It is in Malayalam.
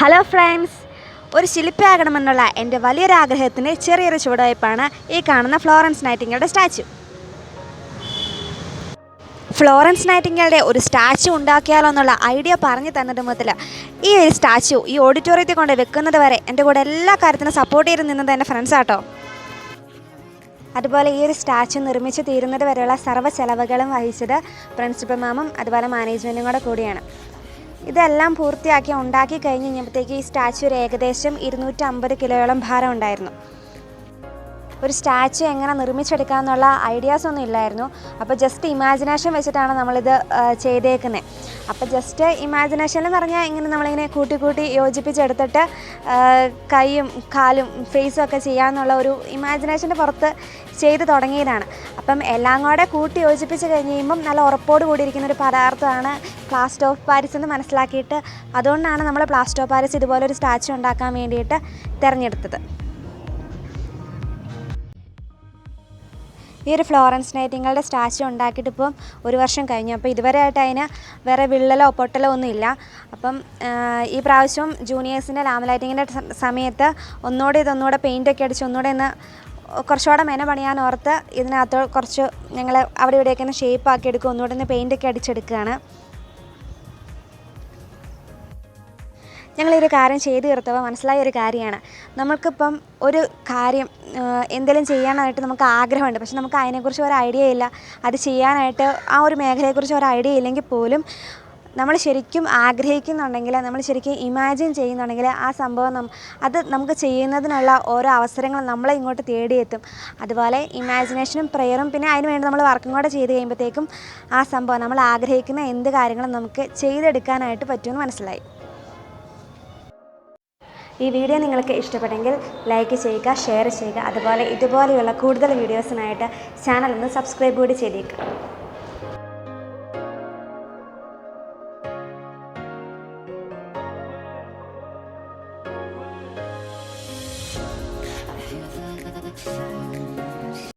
ഹലോ ഫ്രണ്ട്സ്, ഒരു ശില്പിയാകണമെന്നുള്ള എൻ്റെ വലിയൊരാഗ്രഹത്തിൻ്റെ ചെറിയൊരു ചുവടുവയ്പ്പാണ് ഈ കാണുന്ന ഫ്ലോറൻസ് നൈറ്റിംഗേളുടെ സ്റ്റാച്ചു. ഫ്ലോറൻസ് നൈറ്റിംഗേളുടെ ഒരു സ്റ്റാച്ചു ഉണ്ടാക്കിയാലോ എന്നുള്ള ഐഡിയ പറഞ്ഞു തന്നത് മുതൽ ഈ ഒരു സ്റ്റാച്ചു ഈ ഓഡിറ്റോറിയത്തിൽ കൊണ്ട് വെക്കുന്നത് വരെ എൻ്റെ കൂടെ എല്ലാ കാര്യത്തിനും സപ്പോർട്ട് ചെയ്ത് നിന്നത് എൻ്റെ ഫ്രണ്ട്സാട്ടോ. അതുപോലെ ഈ ഒരു സ്റ്റാച്ചു നിർമ്മിച്ച് തീരുന്നത് വരെയുള്ള സർവ്വ ചെലവുകളും വഹിച്ചത് പ്രിൻസിപ്പൽ മാമും അതുപോലെ മാനേജ്മെൻറ്റും കൂടെ കൂടിയാണ്. ഇതെല്ലാം പൂർത്തിയാക്കി ഉണ്ടാക്കി കഴിഞ്ഞ് കഴിഞ്ഞപ്പോഴത്തേക്ക് ഈ സ്റ്റാച്ചു ഒരു ഏകദേശം 250 കിലോയോളം ഭാരം ഉണ്ടായിരുന്നു. ഒരു സ്റ്റാച്ചു എങ്ങനെ നിർമ്മിച്ചെടുക്കാമെന്നുള്ള ഐഡിയാസൊന്നും ഇല്ലായിരുന്നു. അപ്പോൾ ജസ്റ്റ് ഇമാജിനേഷൻ വെച്ചിട്ടാണ് നമ്മളിത് ചെയ്തേക്കുന്നത്. അപ്പോൾ ജസ്റ്റ് ഇമാജിനേഷനിൽ പറഞ്ഞാൽ ഇങ്ങനെ നമ്മളിങ്ങനെ കൂട്ടി യോജിപ്പിച്ചെടുത്തിട്ട് കൈയും കാലും ഫേസും ഒക്കെ ചെയ്യാമെന്നുള്ള ഒരു ഇമാജിനേഷൻ്റെ പുറത്ത് ചെയ്ത് തുടങ്ങിയതാണ്. അപ്പം എല്ലാം കൂടെ കൂട്ടി യോജിപ്പിച്ച് കഴിഞ്ഞ് കഴിയുമ്പം നല്ല ഉറപ്പോട് കൂടിയിരിക്കുന്നൊരു പദാർത്ഥമാണ് പ്ലാസ്റ്റർ ഓഫ് പാരീസ് എന്ന് മനസ്സിലാക്കിയിട്ട് അതുകൊണ്ടാണ് നമ്മൾ പ്ലാസ്റ്റർ ഓഫ് പാരീസ് ഇതുപോലൊരു സ്റ്റാച്ചു ഉണ്ടാക്കാൻ വേണ്ടിയിട്ട് തിരഞ്ഞെടുത്തത്. ഈ ഒരു ഫ്ലോറൻസ് നൈറ്റിംഗേളുടെ സ്റ്റാച്ചു ഉണ്ടാക്കിയിട്ട് ഇപ്പം 1 വർഷം കഴിഞ്ഞു. അപ്പോൾ ഇതുവരെ ആയിട്ട് അതിന് വേറെ വിള്ളലോ പൊട്ടലോ ഒന്നും ഇല്ല. അപ്പം ഈ പ്രാവശ്യം ജൂനിയേഴ്സിൻ്റെ ലാമ്പ് ലൈറ്റിങ്ങിൻ്റെ സമയത്ത് ഒന്നുകൂടെ പെയിൻറ്റൊക്കെ അടിച്ച് കുറച്ചുകൂടെ മെന പണിയാൻ ഓർത്ത് ഇതിനകത്ത് കുറച്ച് ഞങ്ങൾ അവിടെ ഇവിടെയൊക്കെ ഒന്ന് ഷേപ്പാക്കി എടുക്കും, ഒന്നുകൂടെ പെയിൻറ്റൊക്കെ അടിച്ചെടുക്കുകയാണ്. ഞങ്ങളൊരു കാര്യം ചെയ്തു തീർത്തപ്പോൾ മനസ്സിലായ ഒരു കാര്യമാണ്, നമുക്കിപ്പം ഒരു കാര്യം എന്തെങ്കിലും ചെയ്യാനായിട്ട് നമുക്ക് ആഗ്രഹമുണ്ട്, പക്ഷെ നമുക്ക് അതിനെക്കുറിച്ച് ഒരു ഐഡിയ ഇല്ല. അത് ചെയ്യാനായിട്ട് ആ ഒരു മേഖലയെക്കുറിച്ച് ഒരു ഐഡിയ ഇല്ലെങ്കിൽ പോലും നമ്മൾ ശരിക്കും ആഗ്രഹിക്കുന്നുണ്ടെങ്കിൽ, നമ്മൾ ശരിക്കും ഇമാജിൻ ചെയ്യുന്നുണ്ടെങ്കിൽ ആ സംഭവം അത് നമുക്ക് ചെയ്യുന്നതിനുള്ള ഓരോ അവസരങ്ങൾ നമ്മളെ ഇങ്ങോട്ട് തേടിയെത്തും. അതുപോലെ ഇമാജിനേഷനും പ്രെയറും പിന്നെ അതിന് വേണ്ടി നമ്മൾ വർക്കും കൂടെ ചെയ്ത് കഴിയുമ്പോഴത്തേക്കും ആ സംഭവം നമ്മൾ ആഗ്രഹിക്കുന്ന എന്ത് കാര്യങ്ങളും നമുക്ക് ചെയ്തെടുക്കാനായിട്ട് പറ്റുമെന്ന് മനസ്സിലായി. ഈ വീഡിയോ നിങ്ങൾക്ക് ഇഷ്ടപ്പെട്ടെങ്കിൽ ലൈക്ക് ചെയ്യുക, ഷെയർ ചെയ്യുക. അതുപോലെ ഇതുപോലെയുള്ള കൂടുതൽ വീഡിയോസിനായിട്ട് ചാനൽ ഒന്ന് സബ്സ്ക്രൈബ് കൂടി ചെയ്തേക്കുക.